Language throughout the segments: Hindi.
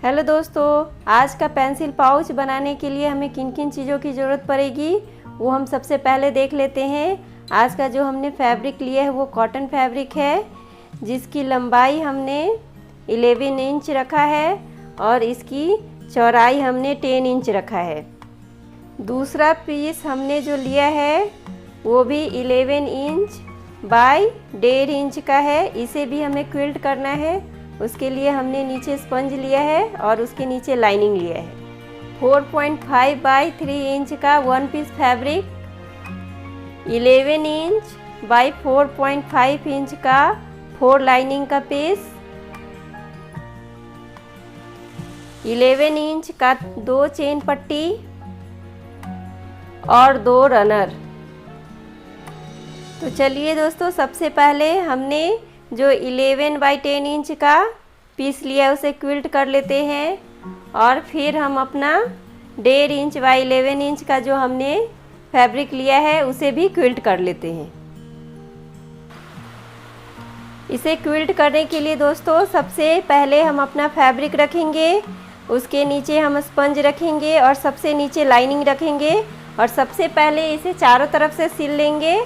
हेलो दोस्तों, आज का पेंसिल पाउच बनाने के लिए हमें किन किन चीज़ों की ज़रूरत पड़ेगी वो हम सबसे पहले देख लेते हैं। आज का जो हमने फैब्रिक लिया है वो कॉटन फैब्रिक है, जिसकी लंबाई हमने 11 इंच रखा है और इसकी चौड़ाई हमने 10 इंच रखा है। दूसरा पीस हमने जो लिया है वो भी 11 इंच बाय 1.5 इंच का है। इसे भी हमें क्विल्ट करना है। उसके लिए हमने नीचे स्पंज लिया है और उसके नीचे लाइनिंग लिया है। 4.5 बाय 3 इंच का 1 piece fabric, 11 inch by 4.5 inch का 4 लाइनिंग का पीस, 11 इंच का 2 चेन पट्टी और 2 रनर। तो चलिए दोस्तों, सबसे पहले हमने जो 11 बाई 10 इंच का पीस लिया है उसे क्विल्ट कर लेते हैं और फिर हम अपना 1.5 इंच बाई 11 इंच का जो हमने फैब्रिक लिया है उसे भी क्विल्ट कर लेते हैं। इसे क्विल्ट करने के लिए दोस्तों सबसे पहले हम अपना फैब्रिक रखेंगे, उसके नीचे हम स्पंज रखेंगे और सबसे नीचे लाइनिंग रखेंगे और सबसे पहले इसे चारों तरफ से सिल लेंगे।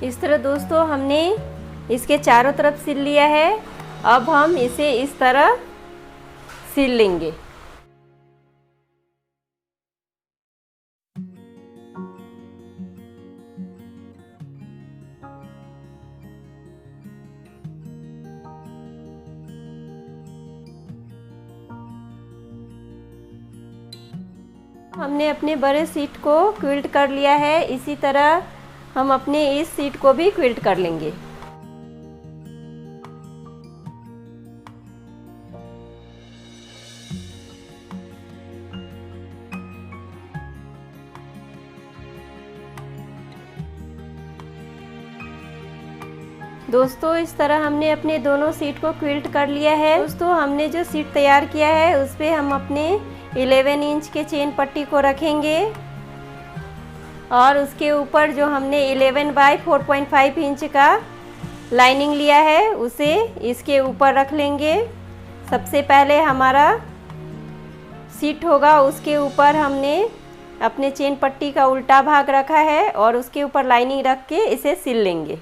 इस तरह दोस्तों हमने इसके चारों तरफ सिल लिया है। अब हम इसे इस तरह सिल लेंगे। हमने अपने बड़े सीट को क्विल्ट कर लिया है। इसी तरह हम अपने इस सीट को भी क्विल्ट कर लेंगे। दोस्तों इस तरह हमने अपने दोनों सीट को क्विल्ट कर लिया है। दोस्तों हमने जो सीट तैयार किया है उस पे हम अपने 11 इंच के चेन पट्टी को रखेंगे और उसके ऊपर जो हमने 11 बाई 4.5 इंच का लाइनिंग लिया है उसे इसके ऊपर रख लेंगे। सबसे पहले हमारा सीट होगा, उसके ऊपर हमने अपने चेन पट्टी का उल्टा भाग रखा है और उसके ऊपर लाइनिंग रख के इसे सिल लेंगे।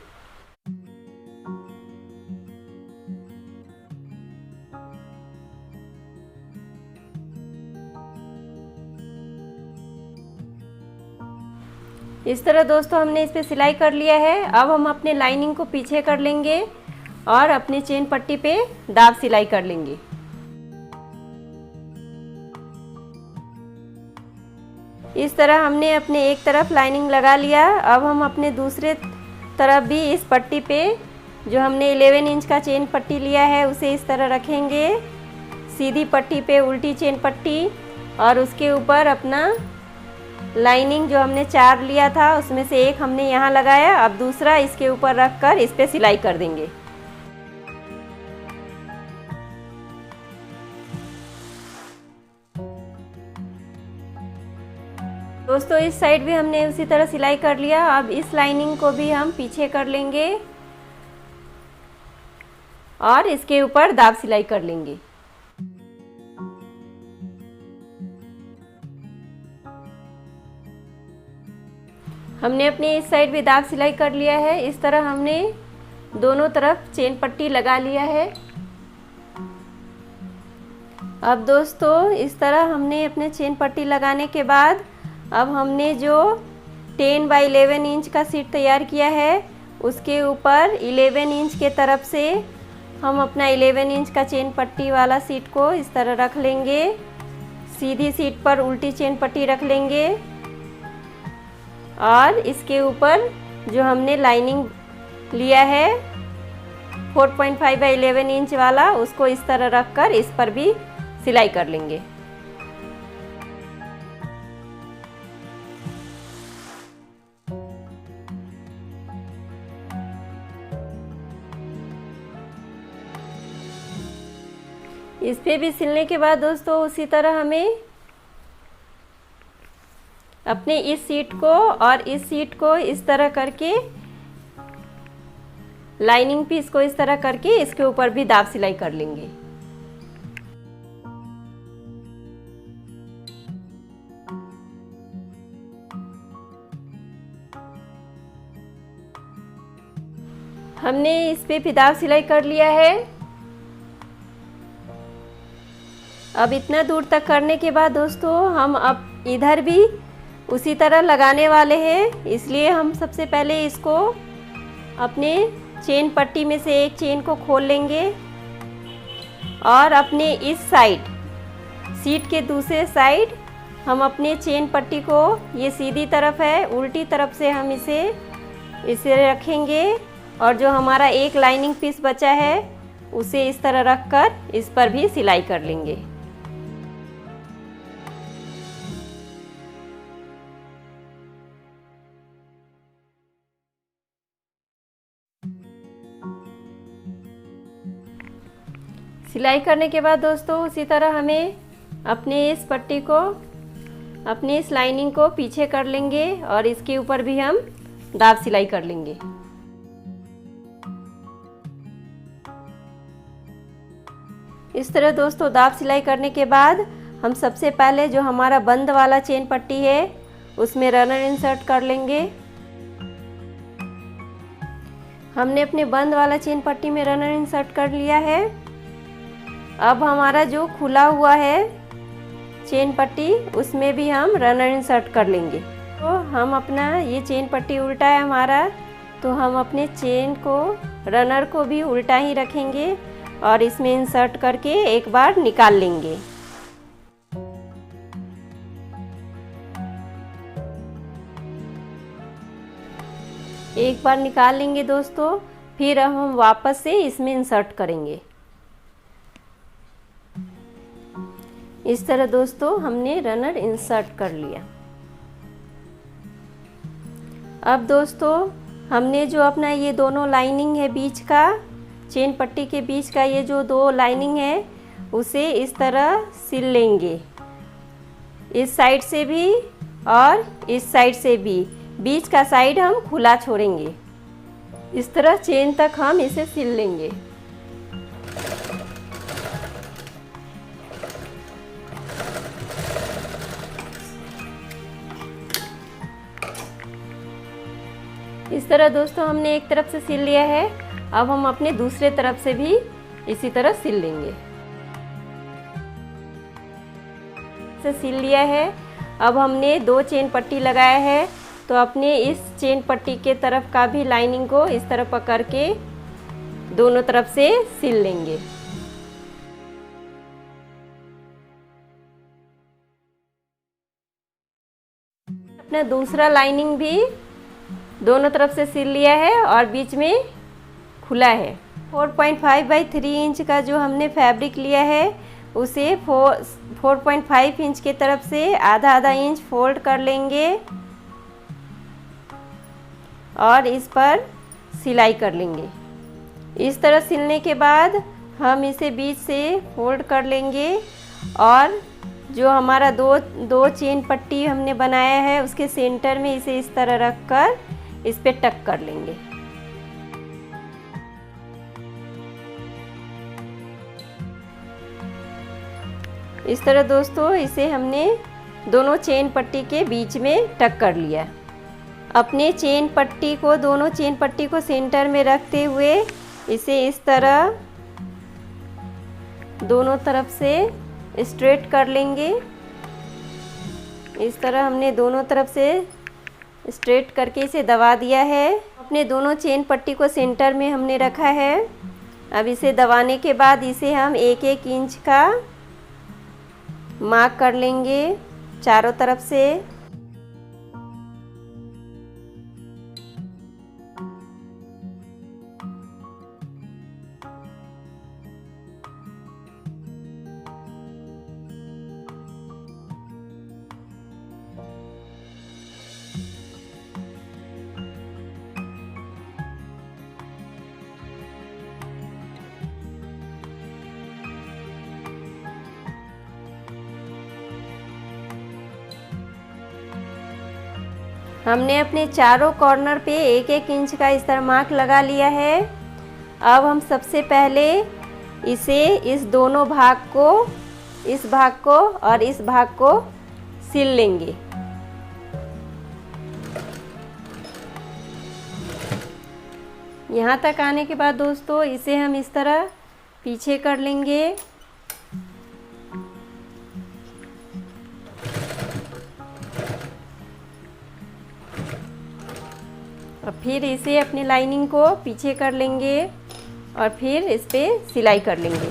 इस तरह दोस्तों हमने इस पे सिलाई कर लिया है। अब हम अपने लाइनिंग को पीछे कर लेंगे और अपने चेन पट्टी पे दाब सिलाई कर लेंगे। इस तरह हमने अपने एक तरफ लाइनिंग लगा लिया। अब हम अपने दूसरे तरफ भी इस पट्टी पे जो हमने 11 इंच का चेन पट्टी लिया है उसे इस तरह रखेंगे। सीधी पट्टी पे उल्टी चेन पट्टी और उसके ऊपर अपना लाइनिंग जो हमने 4 लिया था उसमें से एक हमने यहाँ लगाया। अब दूसरा इसके ऊपर रखकर इस पे सिलाई कर देंगे। दोस्तों इस साइड भी हमने उसी तरह सिलाई कर लिया। अब इस लाइनिंग को भी हम पीछे कर लेंगे और इसके ऊपर दाब सिलाई कर लेंगे। हमने अपनी इस साइड भी दाब सिलाई कर लिया है। इस तरह हमने दोनों तरफ चेन पट्टी लगा लिया है। अब दोस्तों इस तरह हमने अपने चेन पट्टी लगाने के बाद अब हमने जो 10 बाई 11 इंच का सीट तैयार किया है उसके ऊपर 11 इंच के तरफ से हम अपना 11 इंच का चेन पट्टी वाला सीट को इस तरह रख लेंगे। सीधी सीट पर उल्टी चेन पट्टी रख लेंगे और इसके ऊपर जो हमने लाइनिंग लिया है 4.5 बाई 11 इंच वाला उसको इस तरह रखकर इस पर भी सिलाई कर लेंगे। इस पे भी सिलने के बाद दोस्तों उसी तरह हमें अपने इस सीट को और इस सीट को इस तरह करके, लाइनिंग पीस को इस तरह करके इसके ऊपर भी दाब सिलाई कर लेंगे। हमने इस पे भी दाब सिलाई कर लिया है। अब इतना दूर तक करने के बाद दोस्तों हम अब इधर भी उसी तरह लगाने वाले हैं, इसलिए हम सबसे पहले इसको अपने चेन पट्टी में से एक चेन को खोल लेंगे और अपने इस साइड, सीट के दूसरे साइड हम अपने चेन पट्टी को, ये सीधी तरफ है, उल्टी तरफ से हम इसे रखेंगे और जो हमारा एक लाइनिंग पीस बचा है उसे इस तरह रखकर इस पर भी सिलाई कर लेंगे। सिलाई करने के बाद दोस्तों उसी तरह हमें अपने इस पट्टी को, अपनी इस लाइनिंग को पीछे कर लेंगे और इसके ऊपर भी हम दाब सिलाई कर लेंगे। इस तरह दोस्तों दाब सिलाई करने के बाद हम सबसे पहले जो हमारा बंद वाला चेन पट्टी है उसमें रनर इंसर्ट कर लेंगे। हमने अपने बंद वाला चेन पट्टी में रनर इंसर्ट कर लिया है। अब हमारा जो खुला हुआ है चेन पट्टी उसमें भी हम रनर इंसर्ट कर लेंगे। तो हम अपना, ये चेन पट्टी उल्टा है हमारा, तो हम अपने चेन को, रनर को भी उल्टा ही रखेंगे और इसमें इंसर्ट करके एक बार निकाल लेंगे। एक बार निकाल लेंगे दोस्तों, फिर हम वापस से इसमें इंसर्ट करेंगे। इस तरह दोस्तों हमने रनर इंसर्ट कर लिया। अब दोस्तों हमने जो अपना ये दोनों लाइनिंग है बीच का, चेन पट्टी के बीच का ये जो दो लाइनिंग है उसे इस तरह सिल लेंगे, इस साइड से भी और इस साइड से भी। बीच का साइड हम खुला छोड़ेंगे। इस तरह चेन तक हम इसे सिल लेंगे। इस तरह दोस्तों हमने एक तरफ से सिल लिया है। अब हम अपने दूसरे तरफ से भी इसी तरह सिल लेंगे। से सिल लिया है। अब हमने दो चेन पट्टी लगाया है, तो अपने इस चेन पट्टी के तरफ का भी लाइनिंग को इस तरह पकड़ के दोनों तरफ से सिल लेंगे। अपना दूसरा लाइनिंग भी दोनों तरफ से सिल लिया है और बीच में खुला है। 4.5 बाई 3 इंच का जो हमने फैब्रिक लिया है उसे 4.5 इंच की तरफ से आधा आधा इंच फोल्ड कर लेंगे और इस पर सिलाई कर लेंगे। इस तरह सिलने के बाद हम इसे बीच से फोल्ड कर लेंगे और जो हमारा दो चेन पट्टी हमने बनाया है उसके सेंटर में इसे इस तरह रखकर इस पे टक कर लेंगे। इस तरह दोस्तों इसे हमने दोनों चेन पट्टी के बीच में टक कर लिया। अपने चेन पट्टी को, दोनों चेन पट्टी को सेंटर में रखते हुए इसे इस तरह दोनों तरफ से स्ट्रेट कर लेंगे। इस तरह हमने दोनों तरफ से स्ट्रेट करके इसे दबा दिया है। अपने दोनों चेन पट्टी को सेंटर में हमने रखा है। अब इसे दबाने के बाद इसे हम 1-1 इंच का मार्क कर लेंगे चारों तरफ से। हमने अपने चारों कॉर्नर पे 1-1 इंच का इस तरह मार्क लगा लिया है। अब हम सबसे पहले इसे इस दोनों भाग को, इस भाग को और इस भाग को सिल लेंगे। यहाँ तक आने के बाद दोस्तों इसे हम इस तरह पीछे कर लेंगे। और फिर इसे अपनी लाइनिंग को पीछे कर लेंगे और फिर इस पे सिलाई कर लेंगे।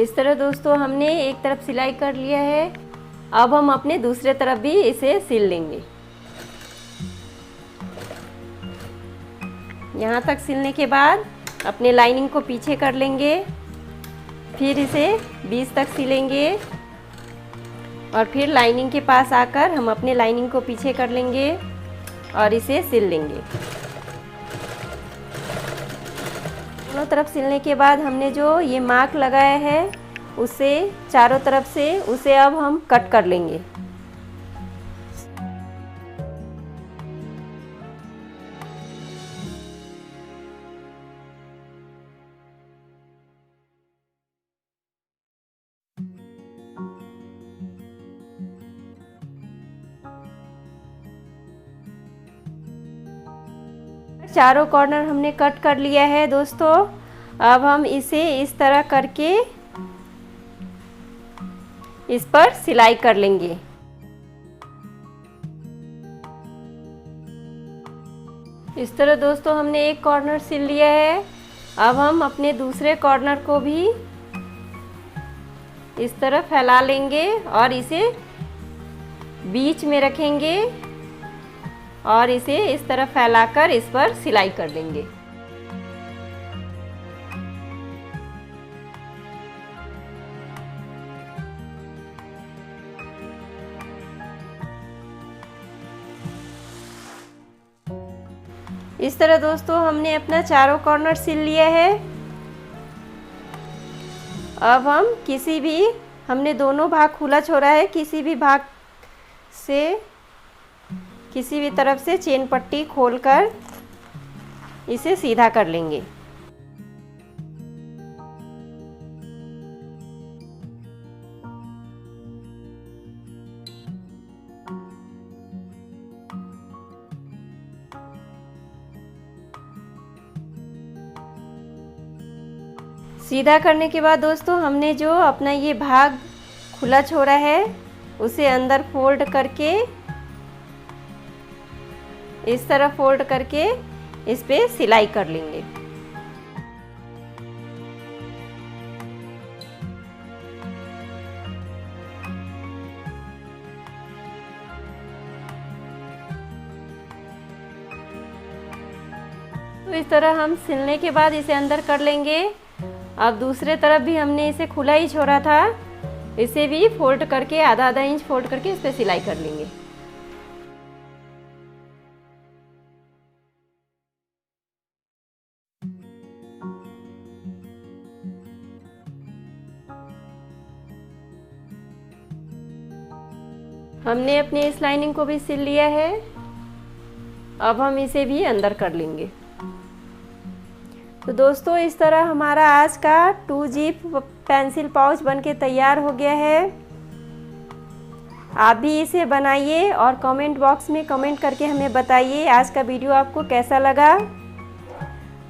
इस तरह दोस्तों हमने एक तरफ सिलाई कर लिया है। अब हम अपने दूसरे तरफ भी इसे सिल लेंगे। यहाँ तक सिलने के बाद अपने लाइनिंग को पीछे कर लेंगे, फिर इसे 20 तक सिलेंगे और फिर लाइनिंग के पास आकर हम अपने लाइनिंग को पीछे कर लेंगे और इसे सिल लेंगे। दोनों तरफ सिलने के बाद हमने जो ये मार्क लगाया है उसे चारों तरफ से उसे अब हम कट कर लेंगे। चारों कॉर्नर हमने कट कर लिया है दोस्तों। अब हम इसे इस तरह करके इस पर सिलाई कर लेंगे। इस तरह दोस्तों हमने एक कॉर्नर सिल लिया है। अब हम अपने दूसरे कॉर्नर को भी इस तरह फैला लेंगे और इसे बीच में रखेंगे और इसे इस तरह फैलाकर इस पर सिलाई कर देंगे। इस तरह दोस्तों हमने अपना चारों कॉर्नर सिल लिया है। अब हम किसी भी, हमने दोनों भाग खुला छोड़ा है, किसी भी भाग से किसी भी तरफ से चेन पट्टी खोलकर इसे सीधा कर लेंगे। सीधा करने के बाद दोस्तों हमने जो अपना ये भाग खुला छोड़ा है उसे अंदर फोल्ड करके इस तरह फोल्ड करके इस पे सिलाई कर लेंगे। तो इस तरह हम सिलने के बाद इसे अंदर कर लेंगे। अब दूसरे तरफ भी हमने इसे खुला ही छोड़ा था, इसे भी फोल्ड करके आधा आधा इंच फोल्ड करके इस पे सिलाई कर लेंगे। हमने अपनी इस लाइनिंग को भी सिल लिया है। अब हम इसे भी अंदर कर लेंगे। तो दोस्तों इस तरह हमारा आज का 2G पेंसिल पाउच बनके तैयार हो गया है। आप भी इसे बनाइए और कमेंट बॉक्स में कमेंट करके हमें बताइए आज का वीडियो आपको कैसा लगा।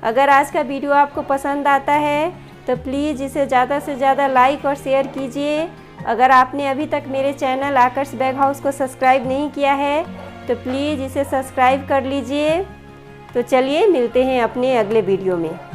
अगर आज का वीडियो आपको पसंद आता है तो प्लीज़ इसे ज़्यादा से ज़्यादा लाइक और शेयर कीजिए। अगर आपने अभी तक मेरे चैनल आकर्ष बैग हाउस को सब्सक्राइब नहीं किया है तो प्लीज़ इसे सब्सक्राइब कर लीजिए। तो चलिए मिलते हैं अपने अगले वीडियो में।